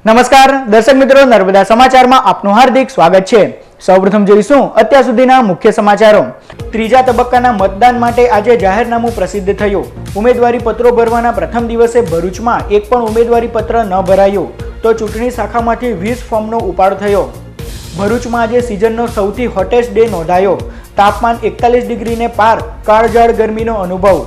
નમસ્કાર દર્શક મિત્રો, નર્મદા સમાચારમાં આપનું હાર્દિક સ્વાગત છે। સૌપ્રથમ જોઈશું અત્યાર સુધીના મુખ્ય સમાચારો। ત્રીજા તબક્કાના મતદાન માટે આજે જાહેરનામું પ્રસિદ્ધ થયું। ઉમેદવારી પત્રો ભરવાના પ્રથમ દિવસે ભરૂચમાં એક પણ ઉમેદવારી પત્ર ન ભરાયું તો ચૂંટણી શાખામાંથી 20 ફોર્મનો ઉપાડ થયો। ભરૂચમાં આજે સિઝનનો સૌથી હોટેસ્ટ ડે નોંધાયો। તાપમાન 41 ડિગ્રીને પાર, કાળઝાળ ગરમીનો અનુભવ।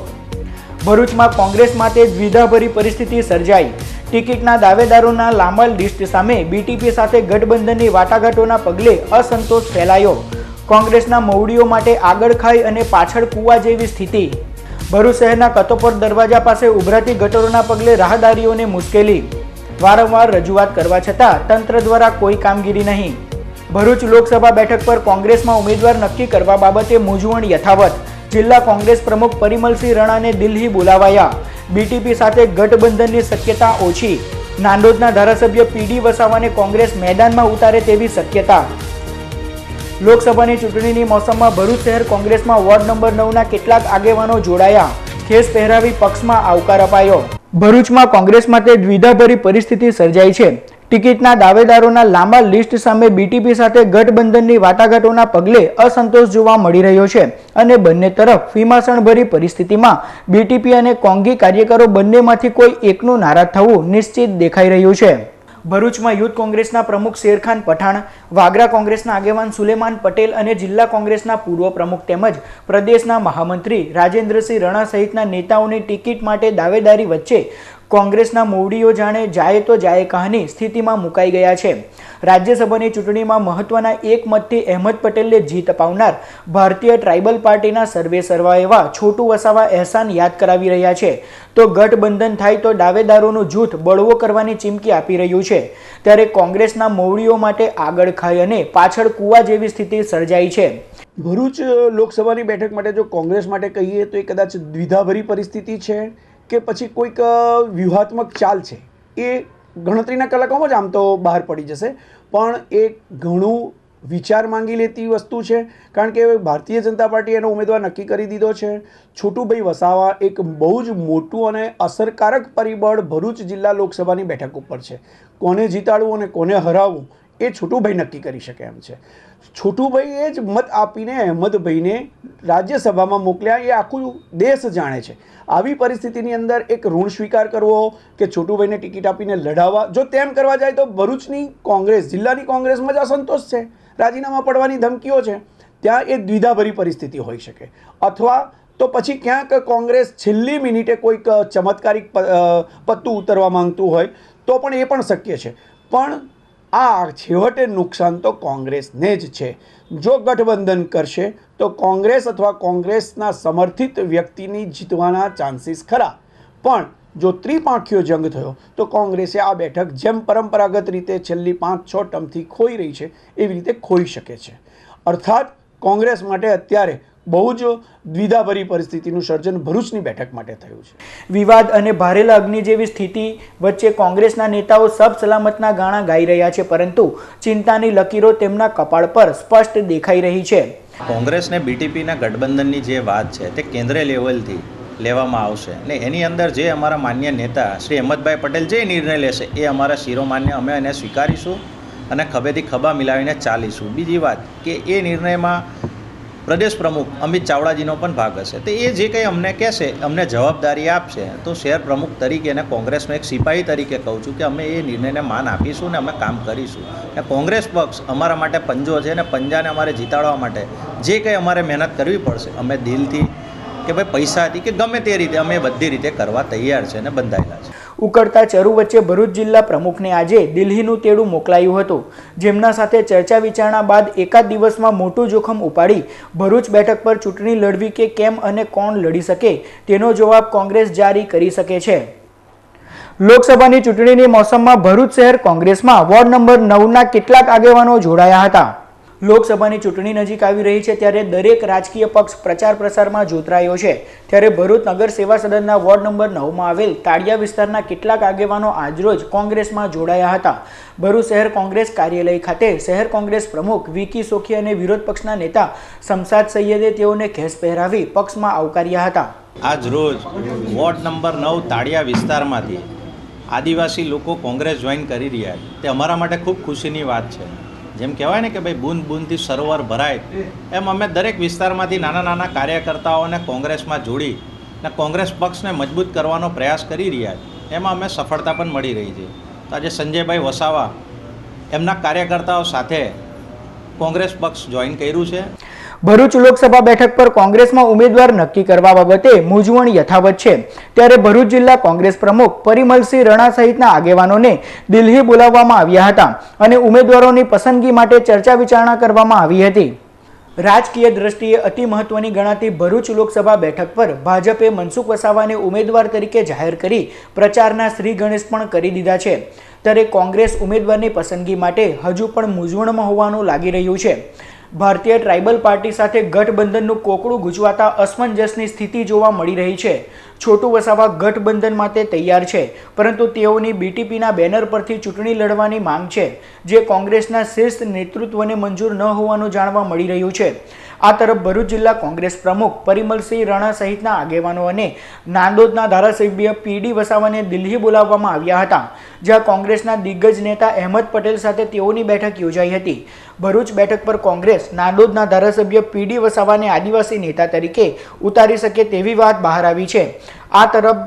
ભરૂચમાં કોંગ્રેસ માટે દ્વિધાભરી પરિસ્થિતિ સર્જાઈ। ટિકિટના દાવેદારોના લાંબા લિસ્ટ સામે બીટીપી સાથે ગઠબંધનની વાટાઘાટોના પગલે અસંતોષ ફેલાયો। કોંગ્રેસના મવડીઓ માટે આગળ ખાઈ અને પાછળ કૂવા જેવી સ્થિતિ। ભરૂચ શહેરના કતોપર દરવાજા પાસે ઉભરાતી ગટરોના પગલે રાહદારીઓને મુશ્કેલી। વારંવાર રજૂઆત કરવા છતાં તંત્ર દ્વારા કોઈ કામગીરી નહીં। ભરૂચ લોકસભા બેઠક પર કોંગ્રેસમાં ઉમેદવાર નક્કી કરવા બાબતે મૂંઝવણ યથાવત। જિલ્લા કોંગ્રેસ પ્રમુખ પરિમલસિંહ રણાને દિલ્હી બોલાવાયા। બીટીપી સાથે ગઠબંધનની શક્યતા ઓછી। નાંદોદના ધારાસભ્ય પીડી વસાવાને કોંગ્રેસ મેદાનમાં ઉતારે તેવી શક્યતા। લોકસભાની ચૂંટણીની મોસમમાં ભરૂચ શહેર કોંગ્રેસમાં વોર્ડ નંબર 9ના કેટલાક આગેવાનો જોડાયા। ખેસ પહેરાવી પક્ષમાં આવકાર અપાયો। ભરૂચમાં કોંગ્રેસ માટે દ્વિધાભરી પરિસ્થિતિ સર્જાઈ છે। ટિકિટના દાવેદારોના લાંબા લિસ્ટ સામે બીટીપી સાથે ગઠબંધનની વાટાઘાટોના પગલે અસંતોષ જોવા મળી રહ્યો છે અને બંને તરફ વિમાસણભરી પરિસ્થિતિમાં બીટીપી અને કોંગી કાર્યકરો બંનેમાંથી કોઈ એકનું નારાજ થવું નિશ્ચિત દેખાઈ રહ્યું છે। ભરૂચમાં યુથ કોંગ્રેસના પ્રમુખ શેરખાન પઠાણ, વાગરા કોંગ્રેસના આગેવાન સુલેમાન પટેલ અને જિલ્લા કોંગ્રેસના પૂર્વ પ્રમુખ તેમજ પ્રદેશના મહામંત્રી રાજેન્દ્રસિંહ રણા સહિતના નેતાઓની ટિકિટ માટે દાવેદારી વચ્ચે કોંગ્રેસના મોવડીઓ જાણે જાય તો જાય કહાની સ્થિતિમાં મુકાઈ ગયા છે। રાજ્યસભાની ચૂંટણીમાં મહત્વના એક મતથી અહેમદ પટેલને જીત અપાવનાર ભારતીય ટ્રાઇબલ પાર્ટીના સર્વે સર્વા એવા છોટુ વસાવા અહેસાન યાદ કરાવી રહ્યા છે તો ગઠબંધન થાય તો દાવેદારોનું જૂથ બળવો કરવાની ચીમકી આપી રહ્યું છે। ત્યારે કોંગ્રેસના મોવડીઓ માટે આગળ ખાઈ અને પાછળ કૂવા જેવી સ્થિતિ સર્જાઈ છે। ભરૂચ લોકસભાની બેઠક માટે જો કોંગ્રેસ માટે કહીએ તો એ કદાચ દ્વિધાભરી પરિસ્થિતિ છે કે પછી કોઈક વ્યૂહાત્મક ચાલ છે, એ ગણતરીના કલાકોમાં જ આમ તો બહાર પડી જશે, પણ એ ઘણું વિચાર માંગી લેતી વસ્તુ છે। કારણ કે ભારતીય જનતા પાર્ટી એનો ઉમેદવાર નક્કી કરી દીધો છે। છોટુભાઈ વસાવા એક બહુ જ મોટું અને અસરકારક પરિબળ ભરૂચ જિલ્લા લોકસભાની બેઠક ઉપર છે। કોને જીતાડવું અને કોને હરાવવું એ છોટુભાઈ નક્કી કરી શકે એમ છે। છોટુભાઈએ જ મત આપીને અહેમદભાઈને રાજ્યસભામાં મોકલ્યા, એ આખું દેશ જાણે છે। આવી પરિસ્થિતિની અંદર એક ઋણ સ્વીકાર કરવો કે છોટુભાઈને ટિકિટ આપીને લડાવવા, જો તેમ કરવા જાય તો ભરૂચની કોંગ્રેસ, જિલ્લાની કોંગ્રેસમાં જ અસંતોષ છે, રાજીનામા પડવાની ધમકીઓ છે, ત્યાં એ દ્વિધાભરી પરિસ્થિતિ હોઈ શકે। અથવા તો પછી ક્યાંક કોંગ્રેસ છેલ્લી મિનિટે કોઈક ચમત્કારિક પત્તું ઉતરવા માંગતું હોય તો પણ એ પણ શક્ય છે। પણ આ છેવટે નુકસાન તો કોંગ્રેસને જ છે। જો ગઠબંધન કરશે તો કોંગ્રેસ અથવા કોંગ્રેસના સમર્થિત વ્યક્તિની જીતવાના ચાન્સીસ ખરા, પણ જો ત્રિપાંખીયો જંગ થયો તો કોંગ્રેસે આ બેઠક જેમ પરંપરાગત રીતે છેલ્લી 5-6 ટર્મથી ખોઈ રહી છે એવી રીતે ખોઈ શકે છે। અર્થાત કોંગ્રેસ માટે અત્યારે બહુ જ દ્વિધાભરી પરિસ્થિતિનું સર્જન ભરૂચની બેઠક માટે થયું છે। વિવાદ અને ભારેલા અગ્નિ જેવી સ્થિતિ વચ્ચે કોંગ્રેસના નેતાઓ સબ સલામતના ગાણા ગાઈ રહ્યા છે, પરંતુ ચિંતાની લકીરો તેમના કપાળ પર સ્પષ્ટ દેખાઈ રહી છે। કોંગ્રેસને બીટીપીના ગઠબંધનની જે વાત છે તે કેન્દ્રીય લેવલથી લેવામાં આવશે અને એની અંદર જે અમારા માન્ય નેતા શ્રી અહેમદભાઈ પટેલ જે નિર્ણય લેશે એ અમારા શિરોમાન્ય અમે એને સ્વીકારીશું અને ખભેથી ખભા મિલાવીને ચાલીશું। બીજી વાત કે એ નિર્ણયમાં પ્રદેશ પ્રમુખ અમિત ચાવડાજીનો પણ ભાગ હશે, તો એ જે કંઈ અમને કહેશે, અમને જવાબદારી આપશે, તો શહેર પ્રમુખ તરીકે અને કોંગ્રેસનો એક સિપાહી તરીકે કહું છું કે અમે એ નિર્ણયને માન આપીશું ને અમે કામ કરીશું। અને કોંગ્રેસ પક્ષ અમારા માટે પંજો છે અને પંજાને અમારે જીતાડવા માટે જે કંઈ અમારે મહેનત કરવી પડશે, અમે દિલથી કે ભાઈ પૈસાથી કે ગમે તે રીતે અમે બધી રીતે કરવા તૈયાર છે અને બંધાયેલા છે। ઉકળતા ચરુ વચ્ચે ભરૂચ જિલ્લા પ્રમુખને આજે દિલ્હીનું તેડું મોકલાયું હતું, જેમના સાથે ચર્ચા વિચારણા બાદ એકાદ દિવસમાં મોટું જોખમ ઉપાડી ભરૂચ બેઠક પર ચૂંટણી લડવી કે કેમ અને કોણ લડી શકે તેનો જવાબ કોંગ્રેસ જારી કરી શકે છે। લોકસભાની ચૂંટણીની મોસમમાં ભરૂચ શહેર કોંગ્રેસમાં વોર્ડ નંબર 9ના કેટલાક આગેવાનો જોડાયા હતા। લોકસભાની ચૂંટણી નજીક આવી રહી છે ત્યારે દરેક રાજકીય પક્ષ પ્રચાર પ્રસારમાં જોતરાયો છે। ત્યારે ભરૂચ નગર સેવા સદનના વોર્ડ નંબર 9માં આવેલ તાડિયા વિસ્તારના કેટલાક આગેવાનો આજરોજ કોંગ્રેસમાં જોડાયા હતા। ભરૂચ શહેર કોંગ્રેસ કાર્યાલય ખાતે શહેર કોંગ્રેસ પ્રમુખ વિકી સોખી અને વિરોધ પક્ષના નેતા શમશાદ સૈયદે તેઓને ખેસ પહેરાવી પક્ષમાં આવકાર્યા હતા। આજ રોજ વોર્ડ નંબર 9 તાડિયા વિસ્તારમાંથી આદિવાસી લોકો કોંગ્રેસ જોઈન કરી રહ્યા છે તે અમારા માટે ખૂબ ખુશીની વાત છે. જેમ કહેવાય ને કે ભાઈ બૂંદ બૂંદથી સરોવર ભરાય, એમ અમે દરેક વિસ્તારમાંથી નાના નાના કાર્યકર્તાઓને કોંગ્રેસમાં જોડી અને કોંગ્રેસ પક્ષને મજબૂત કરવાનો પ્રયાસ કરી રહ્યા છે. એમાં અમે સફળતા પણ મળી રહી છે. તો આજે સંજયભાઈ વસાવા એમના કાર્યકર્તાઓ સાથે કોંગ્રેસ પક્ષ જોઈન કર્યું છે. ભરૂચ લોકસભા બેઠક પર કોંગ્રેસમાં ઉમેદવાર નક્કી કરવા બાબતે મૂંઝવણ યથાવત છે. ત્યારે ભરૂચ જિલ્લા કોંગ્રેસ પ્રમુખ પરિમલસિંહ રણા સહિતના આગેવાનોને દિલ્હી બોલાવવામાં આવ્યા હતા અને ઉમેદવારોની પસંદગી માટે ચર્ચા વિચારણા કરવામાં આવી હતી. રાજકીય દ્રષ્ટિએ અતિ મહત્વની ગણાતી ભરૂચ લોકસભા બેઠક પર ભાજપે મનસુખ વસાવાને ઉમેદવાર તરીકે જાહેર કરી પ્રચારના શ્રી ગણેશ પણ કરી દીધા છે. ત્યારે કોંગ્રેસ ઉમેદવારની પસંદગી માટે હજુ પણ મૂંઝવણમાં હોવાનું લાગી રહ્યું છે. ભારતીય ટ્રાઇબલ પાર્ટી સાથે ગઠબંધનનું કોકડું ગૂંચવાતા અસમંજસની સ્થિતિ જોવા મળી રહી છે. છોટુ વસાવા ગઠબંધન માટે તૈયાર છે, પરંતુ તેઓની બીટીપીના બેનર પરથી ચૂંટણી લડવાની માંગ છે, જે કોંગ્રેસના શીર્ષ નેતૃત્વને મંજૂર ન હોવાનું જાણવા મળી રહ્યું છે. આ તરફ ભરૂચ જિલ્લા કોંગ્રેસ પ્રમુખ પરિમલસિંહ રણા સહિતના આગેવાનો અને નાંદોદના ધારાસભ્ય પીડી વસાવાને દિલ્હી બોલાવવામાં આવ્યા હતા, જ્યાં કોંગ્રેસના દિગ્ગજ નેતા અહેમદ પટેલ સાથે તેઓની બેઠક યોજાઈ હતી. ભરૂચ બેઠક પર કોંગ્રેસ નાંદોદના ધારાસભ્ય પીડી વસાવાને આદિવાસી નેતા તરીકે ઉતારી શકે તેવી વાત બહાર આવી છે. આ તરફ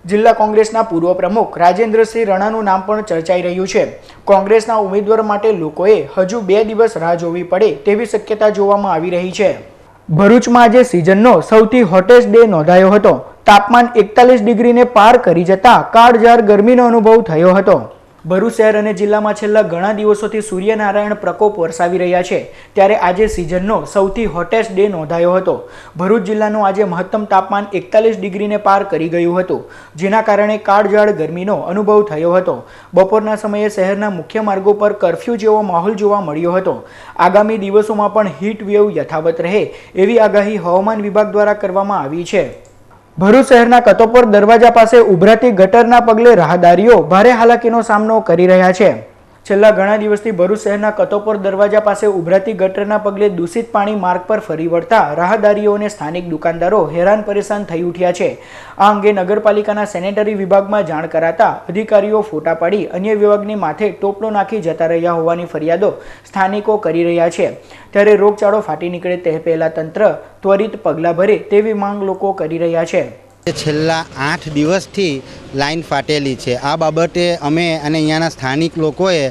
જિલ્લા કોંગ્રેસના પૂર્વ પ્રમુખ રાજેન્દ્રસિંહ રણાનું નામ પણ ચર્ચાઈ રહ્યું છે. કોંગ્રેસના ઉમેદવાર માટે લોકોએ હજુ 2 દિવસ રાહ જોવી પડે તેવી શક્યતા જોવામાં આવી રહી છે. ભરૂચમાં આજે સિઝનનો સૌથી હોટેસ્ટ ડે નોંધાયો હતો. તાપમાન 41 ડિગ્રીને પાર કરી જતા કાળઝાળ ગરમીનો અનુભવ થયો હતો. ભરૂચ શહેર અને જિલ્લામાં છેલ્લા ઘણા દિવસોથી સૂર્યનારાયણ પ્રકોપ વરસાવી રહ્યા છે. ત્યારે આજે સિઝનનો સૌથી હોટેસ્ટ ડે નોંધાયો હતો. ભરૂચ જિલ્લાનું આજે મહત્તમ તાપમાન 41 ડિગ્રીને પાર કરી ગયું હતું, જેના કારણે કાળઝાળ ગરમીનો અનુભવ થયો હતો. બપોરના સમયે શહેરના મુખ્ય માર્ગો પર કર્ફ્યુ જેવો માહોલ જોવા મળ્યો હતો. આગામી દિવસોમાં પણ હીટ વેવ યથાવત રહે એવી આગાહી હવામાન વિભાગ દ્વારા કરવામાં આવી છે. ભરૂચ શહેરના કતોપર દરવાજા પાસે ઉભરાતી ગટરના પગલે રાહદારીઓ ભારે હાલાકીનો સામનો કરી રહ્યા છે. છેલ્લા ઘણા દિવસથી ભરૂચ શહેરના કતોપર દરવાજા પાસે ઉભરાતી ગટરના પગલે દૂષિત પાણી માર્ગ પર ફરી વળતા રાહદારીઓ અને સ્થાનિક દુકાનદારો હેરાન પરેશાન થઈ ઉઠ્યા છે. આ અંગે નગરપાલિકાના સેનેટરી વિભાગમાં જાણ કરાતા અધિકારીઓ ફોટા પાડી અન્ય વિભાગની માથે ટોપલો નાખી જતા રહ્યા હોવાની ફરિયાદો સ્થાનિકો કરી રહ્યા છે. ત્યારે રોગચાળો ફાટી નીકળે તે પહેલા તંત્ર ત્વરિત પગલાં ભરે તેવી માંગ લોકો કરી રહ્યા છે. છેલ્લા 8 દિવસથી લાઈન ફાટેલી છે. આ બાબતે અમે અને અહીંયાના સ્થાનિક લોકોએ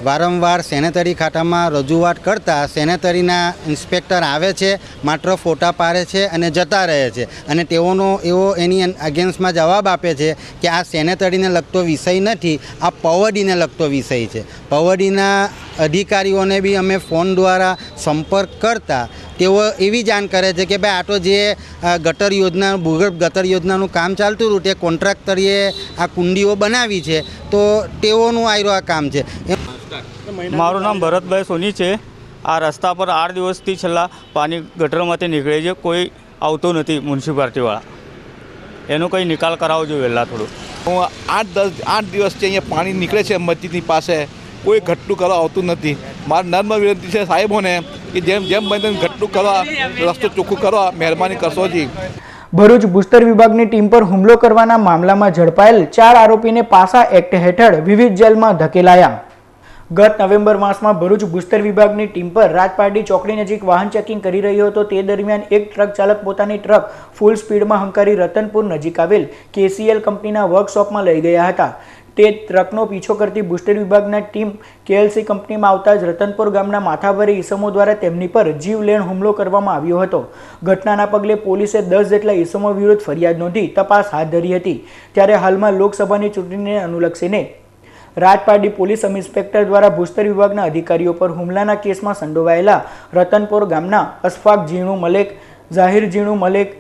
વારંવાર સેનેટરી ખાતામાં રજૂઆત કરતાં સેનેટરીના ઇન્સ્પેક્ટર આવે છે, માત્ર ફોટા પાડે છે અને જતા રહે છે. અને તેઓનો એવો એની અગેન્સ્ટમાં જવાબ આપે છે કે આ સેનેટરીને લગતો વિષય નથી, આ પવડીને લગતો વિષય છે. પવડીના અધિકારીઓને બી અમે ફોન દ્વારા સંપર્ક કરતા તેઓ એવી જાણ કરે છે કે ભાઈ આ તો જે ગટર યોજના ભૂગર્ભ ગટર યોજનાનું કામ ચાલતું હતું તે કોન્ટ્રાક્ટરીએ આ કુંડીઓ બનાવી છે, તો તેઓનું આ કામ છે. મારું નામ ભરતભાઈ સોની છે. આ રસ્તા પર 8 દિવસથી છેલ્લા પાણી ગટરમાંથી નીકળે છે, કોઈ આવતું નથી મ્યુનિસિપાલિટીવાળા. એનો કંઈ નિકાલ કરાવવો જોઈએ વહેલા થોડું. હું 8 દિવસથી અહીંયા પાણી નીકળે છે મસ્જિદની પાસે, કોઈ ઘટતું કરવા આવતું નથી. મારી નર્મ વિનંતી છે સાહેબોને કે જેમ બને તેમ ઘટતું કરવા, રસ્તો ચોખ્ખું કરવા મહેરબાની કરશો જી. ભરૂચ ભૂસ્તર વિભાગની ટીમ પર હુમલો કરવાના મામલામાં ઝડપાયેલ 4 આરોપીને પાસા એક્ટ હેઠળ વિવિધ જેલમાં ધકેલાયા. ગત નવેમ્બર માસમાં ભરૂચ ભૂસ્તર વિભાગની ટીમ પર રાજપારડી ચોકડી નજીક વાહન ચેકિંગ કરી રહ્યો હતો. તે દરમિયાન એક ટ્રક ચાલક પોતાની ટ્રક ફૂલ સ્પીડમાં હંકારી રતનપુર નજીક આવેલ KCL કંપનીના વર્કશોપમાં લઈ ગયા હતા. તે ટ્રકનો પીછો કરતી ભૂસ્તર વિભાગના ટીમ KLC કંપનીમાં આવતા જ રતનપુર ગામના માથાભારે ઈસમો દ્વારા તેમની પર જીવલેણ હુમલો કરવામાં આવ્યો હતો. ઘટનાના પગલે પોલીસે 10 જેટલા ઈસમો વિરુદ્ધ ફરિયાદ નોંધી તપાસ હાથ ધરી હતી. ત્યારે હાલમાં લોકસભાની ચૂંટણીને અનુલક્ષીને રાજપારડી પોલીસ સબ ઇન્સ્પેક્ટર દ્વારા ભૂસ્તર વિભાગના અધિકારીઓ પર હુમલાના કેસમાં સંડોવાયેલા રતનપુર ગામના અશફાક ઝીણુ મલેક, ઝાહિર ઝીણુ મલેક,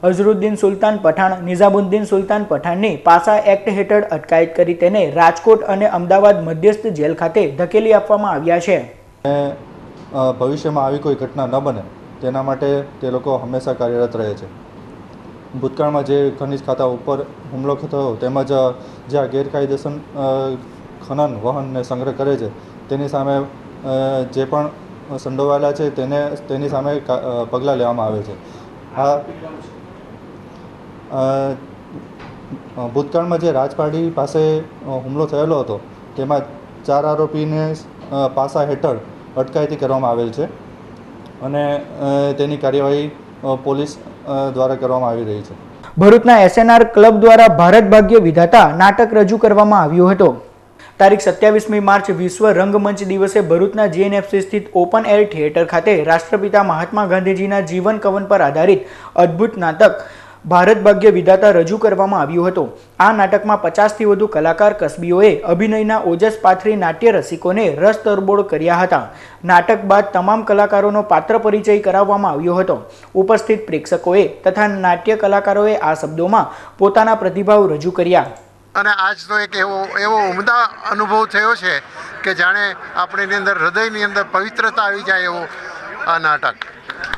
અઝરુદ્દીન સુલતાન પઠાણ, નિઝામુદ્દીન સુલતાન પઠાણની પાસા એક્ટ હેઠળ અટકાયત કરી તેને રાજકોટ અને અમદાવાદ મધ્યસ્થ જેલ ખાતે ધકેલી આપવામાં આવ્યા છે. ભવિષ્યમાં આવી કોઈ ઘટના ન બને તેના માટે તે લોકો હંમેશા કાર્યરત રહે છે. ભૂતકાળમાં જે ખનિજ ખાતા ઉપર હુમલો થયો તેમજ જે આ ગેરકાયદેસર ખનન વહન ને સંગ્રહ કરે છે તેની સામે જે પણ સંડોવાયેલા છે તેની સામે પગલાં લેવામાં આવે છે. ભૂતકાળમાં જે રાજપારડી પાસે હુમલો થયેલો હતો તેમાં 4 આરોપીને પાસા હેઠળ અટકાયતી કરવામાં આવેલ છે અને તેની કાર્યવાહી પોલીસ દ્વારા કરવામાં આવી રહી છે. ભરૂચના એસએનઆર ક્લબ દ્વારા ભારત ભાગ્ય વિધાતા નાટક રજૂ કરવામાં આવ્યું હતું. તારીખ 27મી માર્ચ વિશ્વ રંગમંચ દિવસે ભરૂચના જીએનએફસી સ્થિત ઓપન એર થિયેટર ખાતે રાષ્ટ્રપિતા મહાત્મા ગાંધીજીના જીવન કવન પર આધારિત અદ્ભુત નાટક ભારત ભાગ્ય વિધાતા રજૂ કરવામાં આવ્યું હતું. આ નાટકમાં 50થી વધુ કલાકાર કસબીઓએ અભિનયના ઓજસ પાથરી નાટ્ય રસિકોને રસ તરબોળ કર્યા હતા. નાટક બાદ તમામ કલાકારોનો પાત્ર પરિચય કરાવવામાં આવ્યો હતો. ઉપસ્થિત પ્રેક્ષકોએ તથા નાટ્ય કલાકારોએ આ શબ્દોમાં પોતાના પ્રતિભાવ રજૂ કર્યા. અને આજનો એક એવો ઉમદા અનુભવ થયો છે કે જાણે આપણીની અંદર હૃદયની અંદર પવિત્રતા આવી જાય એવું આ નાટક.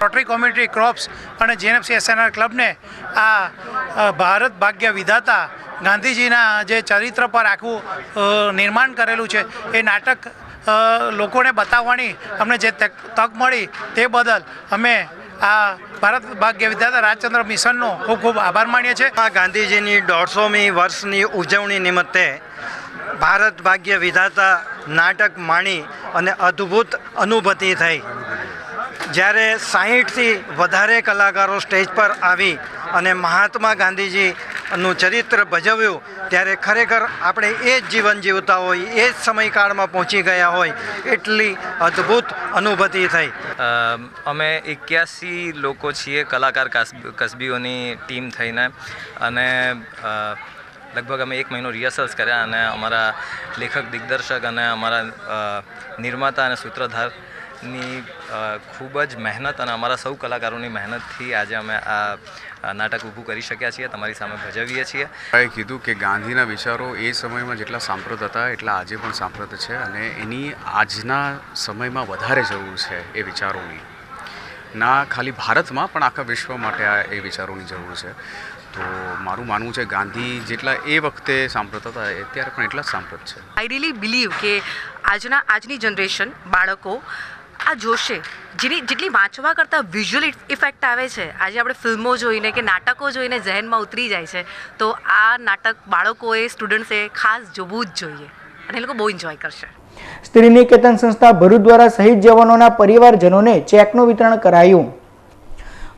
રોટરી કોમ્યુનિટી ક્રોપ્સ અને જીએનએફસી એસએનઆર ક્લબને આ ભારત ભાગ્ય વિધાતા ગાંધીજીના જે ચરિત્ર પર આખું નિર્માણ કરેલું છે એ નાટક લોકોને બતાવવાની અમને જે તક મળી તે બદલ અમે આ ભારત ભાગ્ય વિધાતા રાજચંદ્ર મિશનનો ખૂબ ખૂબ આભાર માનીએ છીએ. આ ગાંધીજીની 150મી વર્ષની ઉજવણી નિમિત્તે ભારત ભાગ્ય વિધાતા નાટક માણી અને અદ્ભુત અનુભૂતિ થઈ. જ્યારે 60થી વધારે કલાકારો સ્ટેજ પર આવી અને મહાત્મા ગાંધીજીનું ચરિત્ર ભજવ્યું ત્યારે ખરેખર આપણે એ જ જીવન જીવતા હોય, એ જ સમયકાળમાં પહોંચી ગયા હોય એટલી અદ્ભુત અનુભૂતિ થઈ. અમે 81 લોકો છીએ, કલાકાર કસબીઓની ટીમ થઈને, અને લગભગ અમે 1 મહિનો રિહર્સલ્સ કર્યા અને અમારા લેખક દિગ્દર્શક અને અમારા નિર્માતા અને સૂત્રધારની ખૂબ જ મહેનત અને અમારા સૌ કલાકારોની મહેનતથી આજે અમે આ નાટક ઊભું કરી શક્યા છીએ, તમારી સામે ભજવીએ છીએ. કીધું કે ગાંધીના વિચારો એ સમયમાં જેટલા સાંપ્રત હતા એટલા આજે પણ સાંપ્રત છે અને એની આજના સમયમાં વધારે જરૂર છે એ વિચારોની. ના ખાલી ભારતમાં પણ આખા વિશ્વ માટે એ વિચારોની જરૂર છે. તો મારું માનવું છે ગાંધી જેટલા એ વખતે સાંપ્રત હતા અત્યારે પણ એટલા જ સાંપ્રત છે. આઈ રિયલી બિલીવ કે આજની જનરેશન બાળકો આ જોશે, જેટલી વાંચવા કરતાં વિઝ્યુઅલ ઇફેક્ટ આવે છે. આજે આપણે ફિલ્મો જોઈને કે નાટકો જોઈને જહેનમાં ઉતરી જાય છે, તો આ નાટક બાળકોએ, સ્ટુડન્ટ્સે ખાસ જોવું જ જોઈએ અને એ લોકો બહુ એન્જોય કરશે. સ્ત્રી નિકેતન સંસ્થા ભરૂચ દ્વારા શહીદ જવાનોના પરિવારજનોને ચેકનું વિતરણ કરાયું.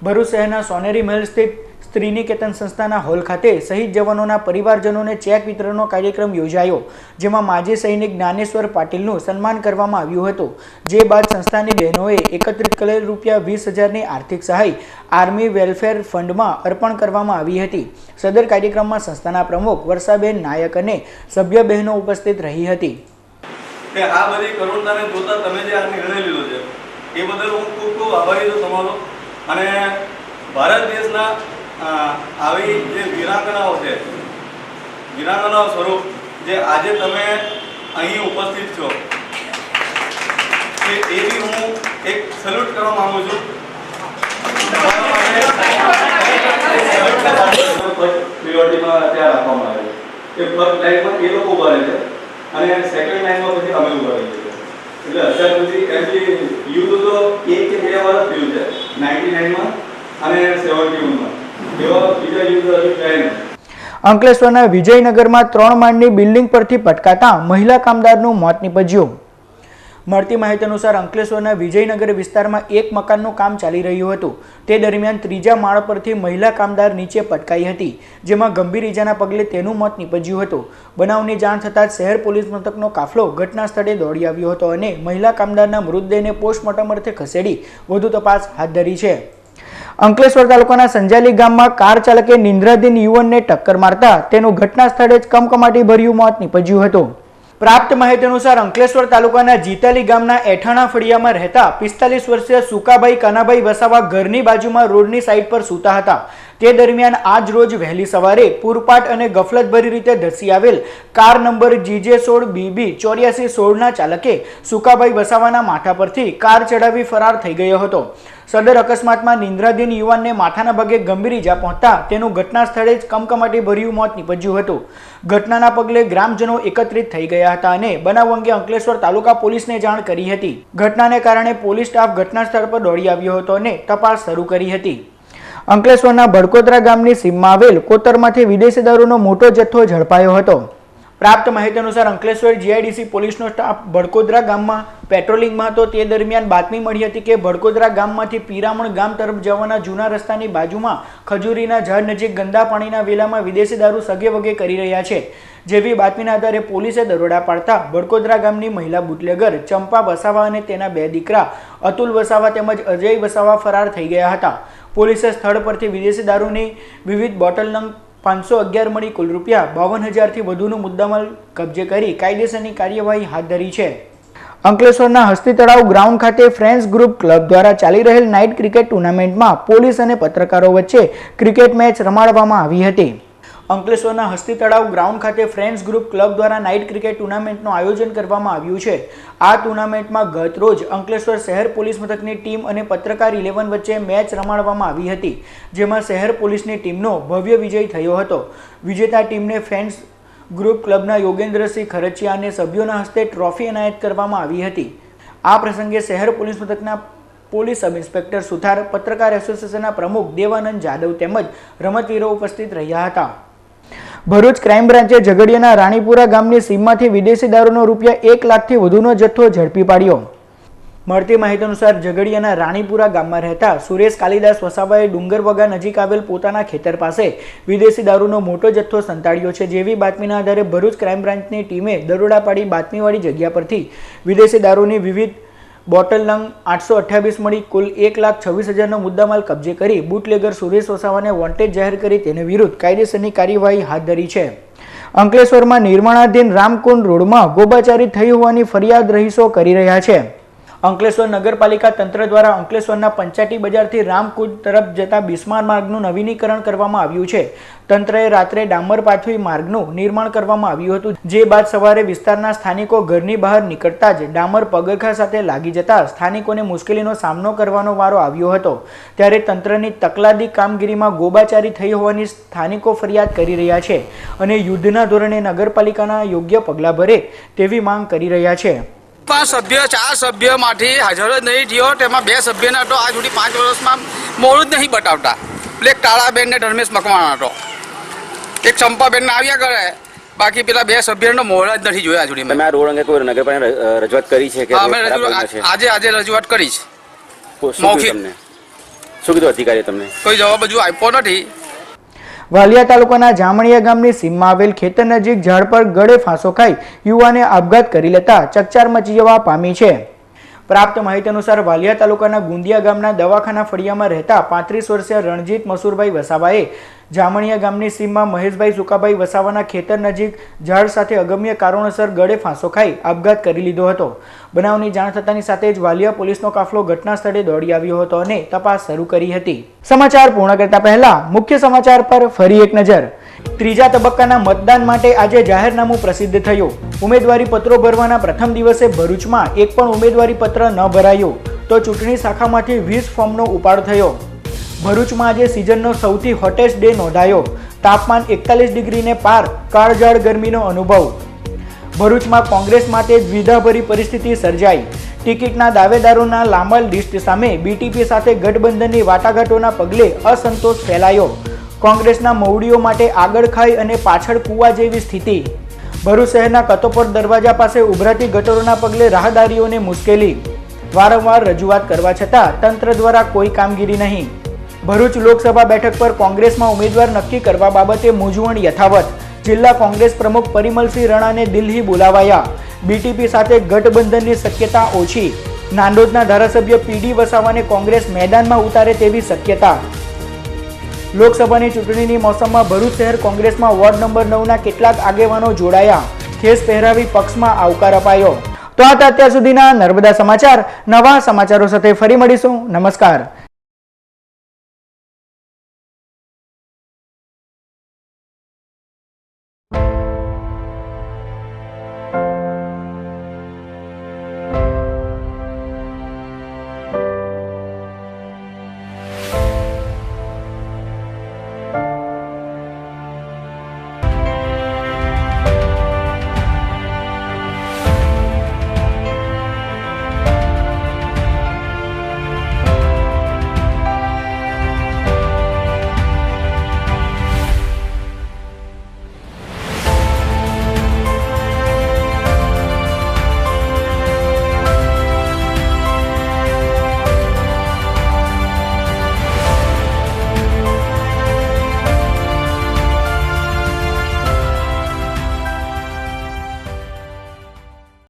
ભરૂચ શહેરના સોનેરી મહેલ સ્થિત સ્ત્રી નિકેતન સંસ્થાના હોલ ખાતે શહીદ જવાનોના પરિવારજનોને ચેક વિતરણનો કાર્યક્રમ યોજાયો, જેમાં માજી સૈનિક જ્ઞાનેશ્વર પાટીલનું સન્માન કરવામાં આવ્યું હતું. જે બાદ સંસ્થાની બહેનોએ એકત્રિત કરેલ ₹20,000ની આર્થિક સહાય આર્મી વેલફેર ફંડમાં અર્પણ કરવામાં આવી હતી. સદર કાર્યક્રમમાં સંસ્થાના પ્રમુખ વર્ષાબેન નાયક અને સભ્ય બહેનો ઉપસ્થિત રહી હતી. આ બધી કરુણતાને જોતા તમે જે આ નિર્ણય લીધો છે એ બદલ હું ખૂબ ખૂબ આભારી છું તમારો. અને ભારત દેશના આવી જે વીરાંગનાઓ છે, વીરાંગનાઓ સ્વરૂપ જે આજે તમે અહીં ઉપસ્થિત છો, એ બી હું એક સલ્યુટ કરવા માંગુ છું. પ્રિયોરિટીમાં અત્યારે આપવામાં આવે છે એ ફર્સ્ટ લાઈનમાં એ લોકો ઉભા રહે છે અને સેકન્ડ લાઈનમાં પછી અમે ઉભા રહીએ છીએ. એટલે અત્યાર સુધી એમથી યુદ્ધ તો 1 કે 2 વાર થયું છે, 99માં અને 71માં. અંકલેશ્વરના વિજયનગરમાં 3 માળની બિલ્ડિંગ પરથી પટકાતા મહિલા કામદારનું મોત નીપજ્યું. મળતી માહિતી અનુસાર અંકલેશ્વરના વિજયનગર વિસ્તારમાં એક મકાનનું કામ ચાલી રહ્યું હતું. તે દરમિયાન 3જા માળ પરથી મહિલા કામદાર નીચે પટકાઈ હતી, જેમાં ગંભીર ઈજાના પગલે તેનું મોત નીપજ્યું હતું. બનાવની જાણ થતાં જ શહેર પોલીસ મથકનો કાફલો ઘટના સ્થળે દોડી આવ્યો હતો અને મહિલા કામદારના મૃતદેહને પોસ્ટમોર્ટમ અર્થે ખસેડી વધુ તપાસ હાથ ધરી છે. અંકલેશ્વર તાલુકાના સંજાલી ગામમાં કાર ચાલકે નિંદ્રાધીન યુવાનને ટક્કર મારતા તેનું ઘટના સ્થળે જ કમકમાટી ભર્યું મોત નીપજ્યું હતું. પ્રાપ્ત માહિતી અનુસાર અંકલેશ્વર તાલુકાના જીતાલી ગામના એઠાણા ફળિયામાં રહેતા 45 વર્ષીય સુકાભાઈ કાનાભાઈ વસાવા ઘરની બાજુમાં રોડની સાઈડ પર સૂતા હતા. તે દરમિયાન આજ રોજ વહેલી સવારે પૂરપાટ અને ગફલતભરી રીતે ધસી આવેલ કાર નંબર GJ16BB 8416ના ચાલકે સુકાભાઈ વસાવાના માથા પરથી કાર ચડાવી ફરાર થઈ ગયો હતો. સદર અકસ્માતમાં નિંદ્રાધીન યુવાનને માથાના ભાગે ગંભીર ઈજા પહોંચતા તેનું ઘટના સ્થળે જ કમકમાટી ભર્યું મોત નીપજ્યું હતું. ઘટનાના પગલે ગ્રામજનો એકત્રિત થઈ ગયા હતા અને બનાવ અંગે અંકલેશ્વર તાલુકા પોલીસને જાણ કરી હતી. ઘટનાને કારણે પોલીસ સ્ટાફ ઘટના સ્થળ પર દોડી આવ્યો હતો અને તપાસ શરૂ કરી હતી. અંકલેશ્વરના ભડકોદરા ગામની સીમમાં આવેલ કોતરમાંથી વિદેશી દારૂનો મોટો જથ્થો ઝડપાયો હતો. પ્રાપ્ત માહિતી અનુસાર અંકલેશ્વર જીઆઈડીસી પોલીસનો સ્ટાફ ભડકોદરા ગામમાં પેટ્રોલિંગમાં હતો. તે દરમિયાન બાતમી મળી હતી કે ભડકોદરા ગામમાંથી પીરામણ ગામ તરફ જવાના જૂના રસ્તાની બાજુમાં ખજૂરીના ઝાડ નજીક ગંદા પાણીના વેલામાં વિદેશી દારૂ સગે વગે કરી રહ્યા છે. જેવી બાતમીના આધારે પોલીસે દરોડા પાડતા ભડકોદરા ગામની મહિલા બુટલેગર ચંપા વસાવા અને તેના 2 દીકરા અતુલ વસાવા તેમજ અજય વસાવા ફરાર થઈ ગયા હતા. પોલીસે સ્થળ પરથી વિદેશી દારૂની વિવિધ બોટલ નંગ 511 મળી કુલ રૂપિયા 52,000 થી વધુનું મુદ્દામાલ કબજે કરી કાયદેસરની કાર્યવાહી હાથ ધરી છે. અંકલેશ્વરના હસ્તી તળાવ ગ્રાઉન્ડ ખાતે ફ્રેન્ડ્સ ગ્રુપ ક્લબ દ્વારા ચાલી રહેલ નાઇટ ક્રિકેટ ટુર્નામેન્ટમાં પોલીસ અને પત્રકારો વચ્ચે ક્રિકેટ મેચ રમાડવામાં આવી હતી. અંકલેશ્વરના હસ્તી તળાવ ગ્રાઉન્ડ ખાતે ફ્રેન્ડ્સ ગ્રુપ ક્લબ દ્વારા નાઇટ ક્રિકેટ ટુર્નામેન્ટનું આયોજન કરવામાં આવ્યું છે. આ ટુર્નામેન્ટમાં ગત રોજ અંકલેશ્વર શહેર પોલીસ મથકની ટીમ અને પત્રકાર 11 વચ્ચે મેચ રમાડવામાં આવી હતી, જેમાં શહેર પોલીસની ટીમનો ભવ્ય વિજય થયો હતો. વિજેતા ટીમને ફ્રેન્ડ્સ ગ્રુપ ક્લબના યોગેન્દ્રસિંહ ખરચિયા અને સભ્યોના હસ્તે ટ્રોફી એનાયત કરવામાં આવી હતી. આ પ્રસંગે શહેર પોલીસ મથકના પોલીસ સબ ઇન્સ્પેક્ટર સુથાર, પત્રકાર એસોસિએશનના પ્રમુખ દેવાનંદ જાદવ તેમજ રમતવીરો ઉપસ્થિત રહ્યા હતા. ભરૂચ ક્રાઇમ બ્રાન્ચે ઝઘડિયાના રાણીપુરા ગામની સીમમાંથી વિદેશી દારૂનો રૂપિયા 1 લાખથી વધુનો જથ્થો ઝડપી પાડ્યો. મળતી માહિતી અનુસાર ઝઘડિયાના રાણીપુરા ગામમાં રહેતા સુરેશ કાલિદાસ વસાવાએ ડુંગરવગા નજીક આવેલ પોતાના ખેતર પાસે વિદેશી દારૂનો મોટો જથ્થો સંતાડ્યો છે. જેવી બાતમીના આધારે ભરૂચ ક્રાઇમ બ્રાન્ચની ટીમે દરોડા પાડી બાતમીવાળી જગ્યા પરથી વિદેશી દારૂની વિવિધ બોટલ નંગ 828 મળી કુલ 1,26,000નો મુદ્દામાલ કબજે કરી બુટલેગર સુરેશ વસાવાને વોન્ટેડ જાહેર કરી તેની વિરુદ્ધ કાયદેસરની કાર્યવાહી હાથ ધરી છે. અંકલેશ્વરમાં નિર્માણાધીન રામકુંડ રોડમાં ગોબાચારી થઈ હોવાની ફરિયાદ રહીશો કરી રહ્યા છે. અંકલેશ્વર નગરપાલિકા તંત્ર દ્વારા અંકલેશ્વરના પંચાયતી બજારથી રામકુંડ તરફ જતા બિસ્માર માર્ગનું નવીનીકરણ કરવામાં આવ્યું છે. તંત્રએ રાત્રે ડામર પાથવી માર્ગનું નિર્માણ કરવામાં આવ્યું હતું, જે બાદ સવારે વિસ્તારના સ્થાનિકો ઘરની બહાર નીકળતા જ ડામર પગરખા સાથે લાગી જતા સ્થાનિકોને મુશ્કેલીનો સામનો કરવાનો વારો આવ્યો હતો. ત્યારે તંત્રની તકલાદી કામગીરીમાં ગોબાચારી થઈ હોવાની સ્થાનિકો ફરિયાદ કરી રહ્યા છે અને યુદ્ધના ધોરણે નગરપાલિકાના યોગ્ય પગલાં ભરે તેવી માંગ કરી રહ્યા છે. 4 સભ્યમાંથી હાજર જ નહીં થયો. તેમાં 2 સભ્યના તો આજ સુધી 5 વર્ષમાં મોડું જ નહીં બતાવતા. એક તાળાબેન ને ધર્મેશ મકવાણા હતો, એક ચંપાબેન આવ્યા કરે, બાકી પેલા 2 સભ્યનો મોડ જ નથી જોયા સુધી. તમે આ રોડ અંગે કોઈ નગરપાલિકા રજૂઆત કરી છે કે આજે રજૂઆત કરી છે. મૌખિક શું કીધું અધિકારીએ તમને? કોઈ જવાબ હજુ આપ્યો નથી. વાલિયા તાલુકાના જામણિયા ગામની સીમમાં આવેલ ખેતર નજીક ઝાડ પર ગળે ફાંસો ખાઈ યુવાને આપઘાત કરી લેતા ચકચાર મચી જવા પામી છે. પ્રાપ્ત માહિતી અનુસાર વાલિયા તાલુકાના ગુંદિયા ગામના દવાખાના ફળિયામાં રહેતા 35 વર્ષીય રણજીત મસૂરભાઈ વસાવાએ જામણિયા ગામની સીમમાં મહેશભાઈ સુકાભાઈ વસાવાના ખેતર નજીક ઝાડ સાથે અગમ્ય કારણોસર ગળે ફાંસો ખાઈ આપઘાત કરી લીધો હતો. બનાવની જાણ થતાની સાથે જ વાલિયા પોલીસનો કાફલો ઘટના સ્થળે દોડી આવ્યો હતો અને તપાસ શરૂ કરી હતી. સમાચાર પૂર્ણ કરતા પહેલા મુખ્ય સમાચાર પર ફરી એક નજર. ત્રીજા તબક્કાના મતદાન માટે આજે જાહેરનામું પ્રસિદ્ધ થયું. ઉમેદવારી પત્રો ભરવાના પ્રથમ દિવસે ભરૂચમાં એક પણ ઉમેદવારી પત્ર ન ભરાયું તો ચૂંટણી શાખામાંથી 20 ફોર્મનો ઉપાડ થયો. ભરૂચમાં આજે સિઝનનો સૌથી હોટેસ્ટ ડે નોંધાયો. તાપમાન 41 ડિગ્રીને પાર, કાળઝાળ ગરમીનો અનુભવ. ભરૂચમાં કોંગ્રેસ માટે દ્વિધાભરી પરિસ્થિતિ સર્જાઈ. ટિકિટના દાવેદારોના લાંબા લિસ્ટ સામે બીટીપી સાથે ગઠબંધનની વાટાઘાટોના પગલે અસંતોષ ફેલાયો. કોંગ્રેસના મવડીઓ માટે આગળ ખાઈ અને પાછળ કૂવા જેવી સ્થિતિ. ભરૂચ શહેરના કતોપર દરવાજા પાસે ઉભરાતી ગટરોના પગલે રાહદારીઓને મુશ્કેલી. વારંવાર રજૂઆત કરવા છતાં તંત્ર દ્વારા કોઈ કામગીરી નહીં. ભરૂચ લોકસભા બેઠક પર કોંગ્રેસમાં ઉમેદવાર નક્કી કરવા બાબતે મૂંઝવણ યથાવત. જિલ્લા કોંગ્રેસ પ્રમુખ પરિમલસિંહ રણાને દિલ્હી બોલાવાયા. બીટીપી સાથે ગઠબંધનની શક્યતા ઓછી. નાંદોદના ધારાસભ્ય પીડી વસાવાને કોંગ્રેસ મેદાનમાં ઉતારે તેવી શક્યતા. લોકસભાની ચૂંટણીની મોસમમાં ભરૂચ શહેર કોંગ્રેસમાં વોર્ડ નંબર 9ના કેટલાક આગેવાનો જોડાયા. ખેસ પહેરાવી પક્ષમાં આવકાર અપાયો. તો આ હતા અત્યાર સુધીના નર્મદા સમાચાર. નવા સમાચારો સાથે ફરી મળીશું. નમસ્કાર.